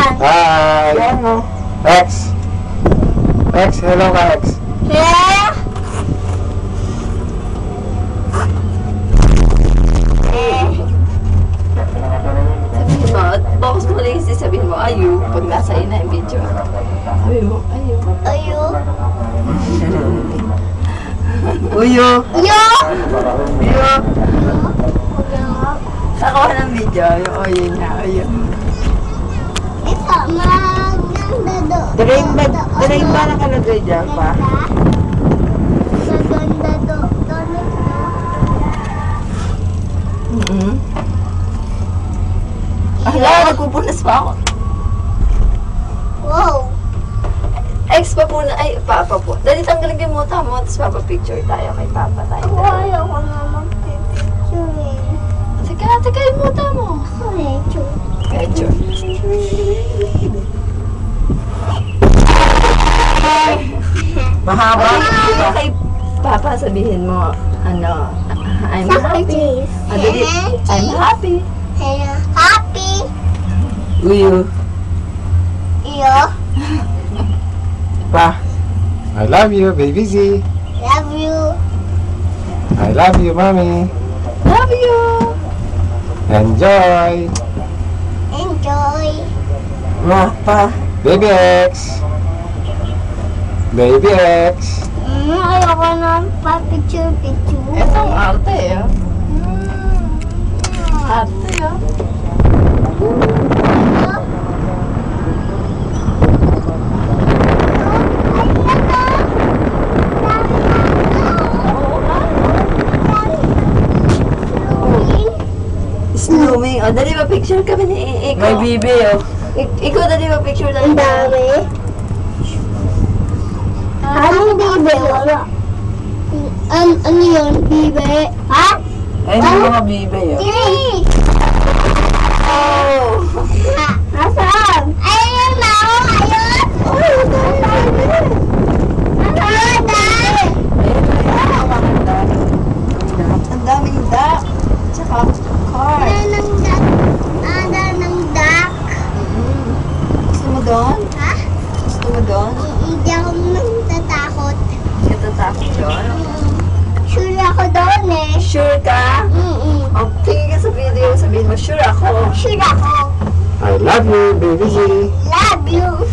Hi! X! X, hello ka, X. Sabihin mo, box mo lang yung sabihin mo, ayu, pag nasa ina yung video. Sabihin mo, ayu. Uyo. Uyo. Nakuha ng video, yung uyo niya, uyo. Dalayin ba nakalagay dyan pa? Ala, nagpupunas pa ako. Wow! Ex pa po na, ay, papa po. Dali tanggalin yung mata mo, tapos papa-picture tayo kay papa tayo. Ayaw ko na mag-picture eh. Teka yung mata mo. Picture. Mahaba. Kay papa sabihin mo, ano, I'm happy. Dali, I'm happy. Happy! Uyo. Iyo! Pa. I love you, baby Z. Love you! I love you, mommy. Love you. Enjoy. Enjoy! Pa. Baby X. Baby X. Ayoko na pa-picture-picture. Ito ang arte, ah. Arte, ah. Snowing. O, dali ba picture kami ni Iko? May bibi, oh. Iko, dali ba picture na Ang dami. Anong bibe? Wala. Ano yun? Bibe? Ha? Ay, may mga bibi, oh. Tiri! Oh! Nasaan? Ayun na ako! Ayun! Ang daming duck. Tsaka car. Ada ng duck. Gusto mo doon? Ha? Gusto mo doon? Hindi ako natatakot. Natatakot doon? Sure ako doon eh. Sure ka? O, tingin ka sa video. Sabihin mo, sure ako. Sure ako. I love you, baby Z. Love you.